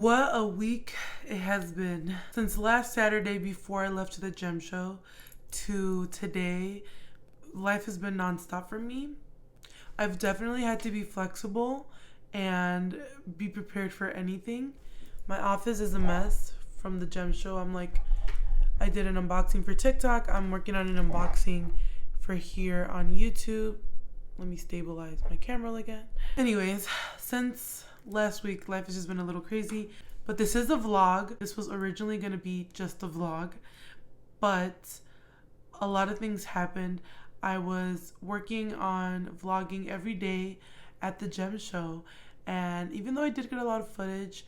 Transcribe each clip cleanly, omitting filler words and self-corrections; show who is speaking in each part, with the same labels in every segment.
Speaker 1: What a week it has been. Since last Saturday before I left to the gem show to today, life has been nonstop for me. I've definitely had to be flexible and be prepared for anything. My office is a mess from the gem show. I did an unboxing for TikTok. I'm working on an unboxing for here on YouTube. Let me stabilize my camera again. Anyways, since last week, life has just been a little crazy. But this is a vlog. This was originally going to be just a vlog. But a lot of things happened. I was working on vlogging every day at the gem show. And even though I did get a lot of footage,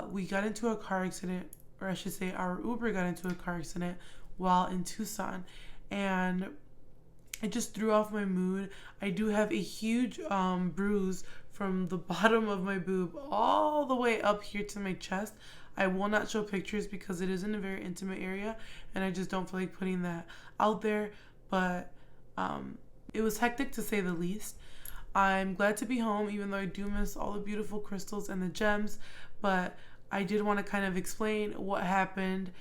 Speaker 1: we got into a car accident. Or I should say our Uber got into a car accident while in Tucson. And it just threw off my mood. I do have a huge bruise from the bottom of my boob all the way up here to my chest. I will not show pictures because it is in a very intimate area and I just don't feel like putting that out there. But it was hectic to say the least. I'm glad to be home even though I do miss all the beautiful crystals and the gems. But I did want to kind of explain what happened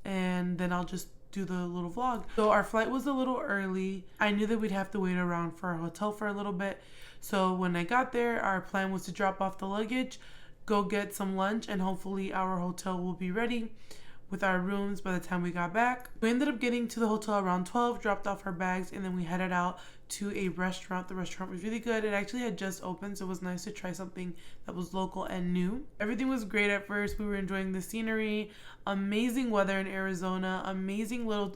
Speaker 1: and then I'll just do the little vlog. So our flight was a little early. I knew that we'd have to wait around for our hotel for a little bit. So when I got there, our plan was to drop off the luggage, go get some lunch, and hopefully our hotel will be ready with our rooms by the time we got back. We ended up getting to the hotel around 12, dropped off our bags, and then we headed out to a restaurant. The restaurant was really good. It actually had just opened, so it was nice to try something that was local and new. Everything was great at first. We were enjoying the scenery, amazing weather in Arizona, amazing little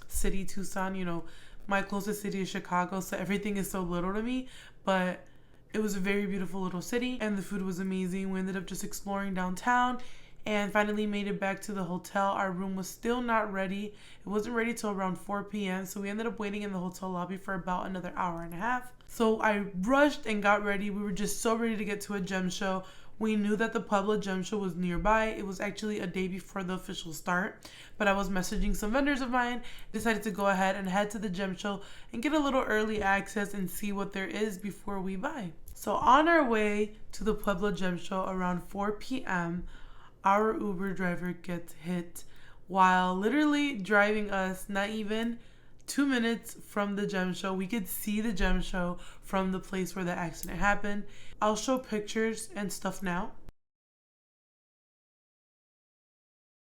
Speaker 1: city, Tucson. You know, my closest city is Chicago, so everything is so little to me, but it was a very beautiful little city and the food was amazing. We ended up just exploring downtown and finally made it back to the hotel. Our room was still not ready. It wasn't ready till around 4 p.m. So we ended up waiting in the hotel lobby for about another hour and a half. So I rushed and got ready. We were just so ready to get to a gem show. We knew that the Pueblo Gem Show was nearby. It was actually a day before the official start, but I was messaging some vendors of mine, decided to go ahead and head to the gem show and get a little early access and see what there is before we buy. So on our way to the Pueblo Gem Show around 4 p.m., our Uber driver gets hit while literally driving us not even 2 minutes from the gem show. We could see the gem show from the place where the accident happened. I'll show pictures and stuff now.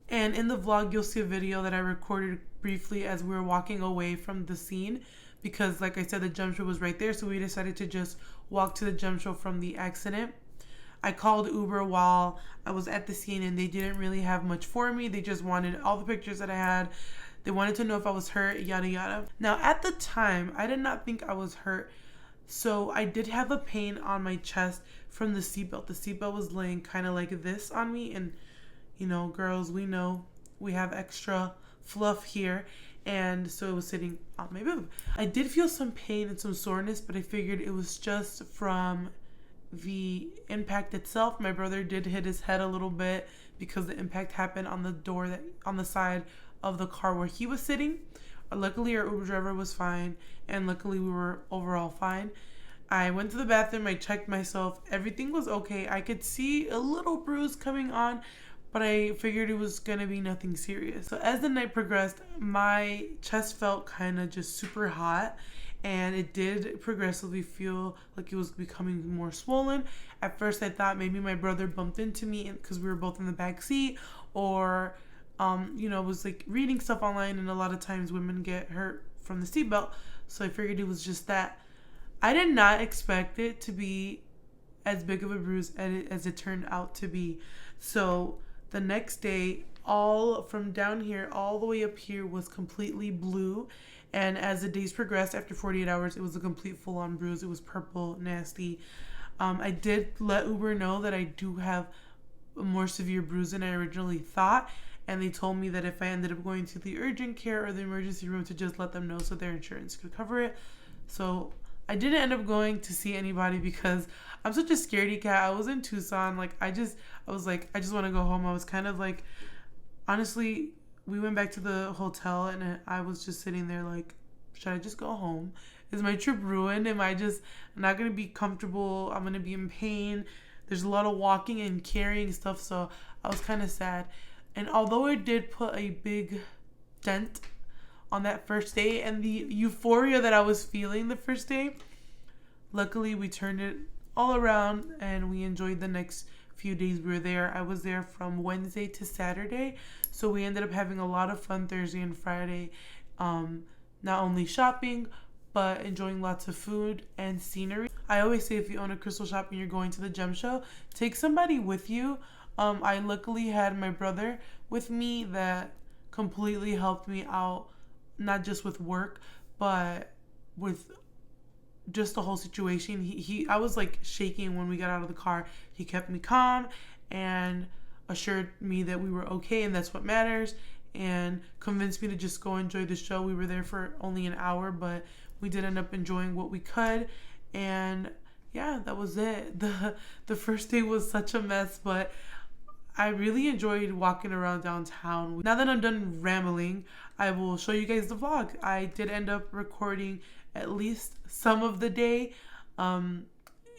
Speaker 1: And in the vlog, you'll see a video that I recorded briefly as we were walking away from the scene because, like I said, the gem show was right there. So we decided to just walk to the gem show from the accident. I called Uber while I was at the scene and they didn't really have much for me. They just wanted all the pictures that I had. They wanted to know if I was hurt, yada yada. Now at the time, I did not think I was hurt. So I did have a pain on my chest from the seatbelt. The seatbelt was laying kind of like this on me. And you know, girls, we know we have extra fluff here. And so it was sitting on my boob. I did feel some pain and some soreness, but I figured it was just from the impact itself. My brother did hit his head a little bit because the impact happened on the door that on the side of the car where he was sitting. Luckily our Uber driver was fine and luckily we were overall fine. I went to the bathroom, I checked myself, everything was okay. I could see a little bruise coming on, but I figured it was gonna be nothing serious. So as the night progressed, my chest felt kind of just super hot and it did progressively feel like it was becoming more swollen. At first I thought maybe my brother bumped into me because we were both in the back seat, or was like reading stuff online and a lot of times women get hurt from the seatbelt. So I figured it was just that. I did not expect it to be as big of a bruise as it turned out to be. So the next day, all from down here all the way up here was completely blue. And as the days progressed, after 48 hours, it was a complete full-on bruise. It was purple, nasty. I did let Uber know that I do have a more severe bruise than I originally thought. And they told me that if I ended up going to the urgent care or the emergency room to just let them know so their insurance could cover it. So I didn't end up going to see anybody because I'm such a scaredy cat. I was in Tucson. I just want to go home. I was kind of like, honestly, we went back to the hotel and I was just sitting there like, should I just go home? Is my trip ruined? Am I just not going to be comfortable? I'm going to be in pain. there's a lot of walking and carrying stuff, so I was kind of sad. And although it did put a big dent on that first day and the euphoria that I was feeling the first day, luckily we turned it all around and we enjoyed the next few days we were there. I was there from Wednesday to Saturday, so we ended up having a lot of fun Thursday and Friday, not only shopping but enjoying lots of food and scenery. I always say if you own a crystal shop and you're going to the gem show, take somebody with you. I luckily had my brother with me that completely helped me out, not just with work but with just the whole situation. I was like shaking when we got out of the car. He kept me calm and assured me that we were okay and that's what matters, and convinced me to just go enjoy the show. We were there for only an hour, but we did end up enjoying what we could, and yeah, that was it. The first day was such a mess, but I really enjoyed walking around downtown. Now that I'm done rambling, I will show you guys the vlog. I did end up recording at least some of the day, and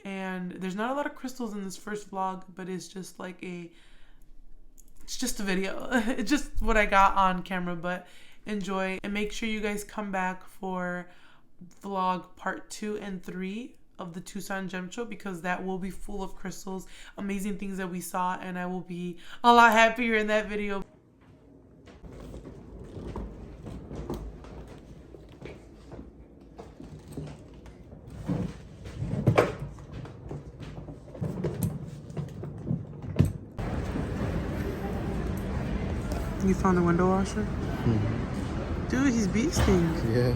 Speaker 1: there's not a lot of crystals in this first vlog, but it's just like it's just a video. It's just what I got on camera, but enjoy, and make sure you guys come back for vlog part 2 and 3 of the Tucson Gem Show, because that will be full of crystals, amazing things that we saw, and I will be a lot happier in that video. You found the window washer? Mm-hmm. Dude, he's beasting.
Speaker 2: Yeah.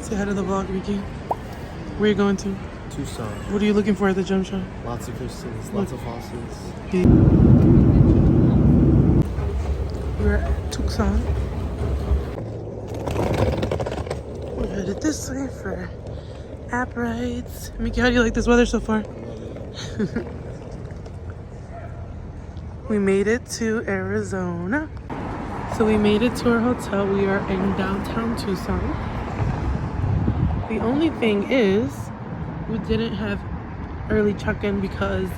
Speaker 1: Say hi to the vlog, Ricky. Where are you going to?
Speaker 2: Tucson.
Speaker 1: What are you looking for at the gem show?
Speaker 2: Lots of crystals, lots of fossils.
Speaker 1: We're at Tucson. We're headed this way for app rides. Mickey, how do you like this weather so far? We made it to Arizona. So we made it to our hotel. We are in downtown Tucson. The only thing is, we didn't have early check-in because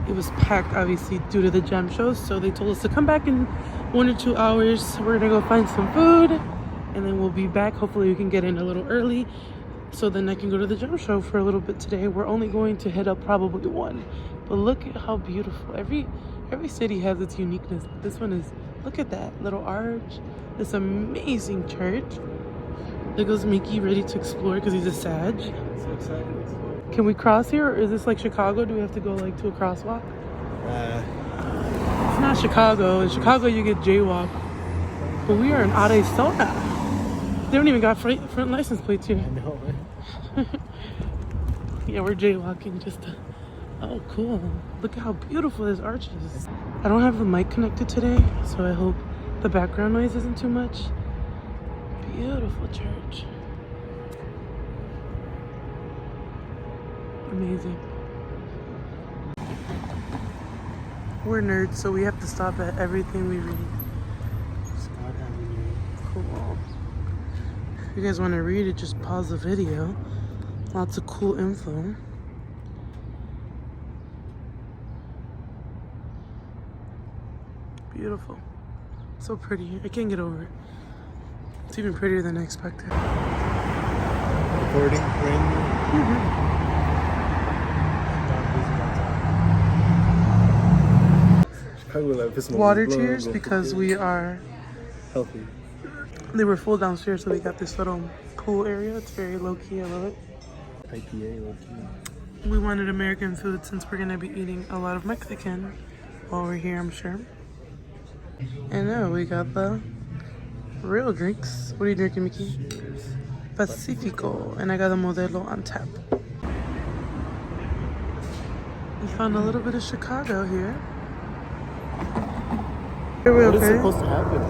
Speaker 1: it was packed, obviously, due to the gem shows. So they told us to come back in 1 or 2 hours. We're gonna go find some food, and then we'll be back. Hopefully we can get in a little early, so then I can go to the gem show for a little bit today. We're only going to hit up probably 1. But look at how beautiful. Every city has its uniqueness. This one is, look at that little arch. This amazing church. There goes Mickey, ready to explore because he's a Sag.
Speaker 2: So excited.
Speaker 1: Can we cross here, or is this like Chicago? Do we have to go like to a crosswalk? It's not Chicago. In Chicago you get jaywalk. But we are in Arizona. They don't even got front license plates here.
Speaker 2: I know, man.
Speaker 1: Yeah, we're jaywalking just to... Oh, cool. Look at how beautiful this arch is. I don't have the mic connected today, so I hope the background noise isn't too much. Beautiful church. Amazing. We're nerds, so we have to stop at everything we read. Cool. If you guys want to read it, just pause the video. Lots of cool info. Beautiful. So pretty. I can't get over it. It's even prettier than I expected.
Speaker 2: Recording,
Speaker 1: Water tears because we are
Speaker 2: healthy.
Speaker 1: They were full downstairs, so they got this little pool area. It's very low key. I love it.
Speaker 2: IPA, low key.
Speaker 1: We wanted American food since we're gonna be eating a lot of Mexican while we're here, I'm sure. And now we got the real drinks. What are you drinking, Mickey?
Speaker 2: Cheers.
Speaker 1: Pacifico. And I got a Modelo on tap. We found a little bit of Chicago here.
Speaker 2: What is supposed to happen?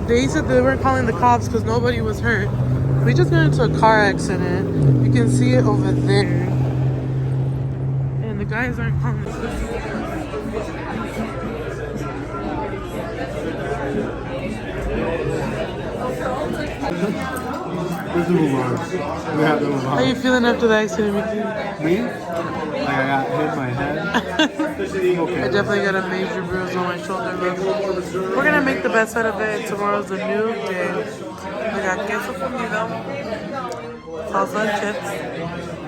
Speaker 1: They said they weren't calling the cops because nobody was hurt. We just got into a car accident. You can see it over there. And the guys aren't calling the cops.
Speaker 2: have to move on. We have to move
Speaker 1: How you
Speaker 2: on.
Speaker 1: feeling after the accident, Mickey?
Speaker 2: Me? Like I got hit in my head.
Speaker 1: I definitely got a major bruise on my shoulder. But we're gonna make the best out of it. Tomorrow's a new day. We got queso fundido, salsa and chips.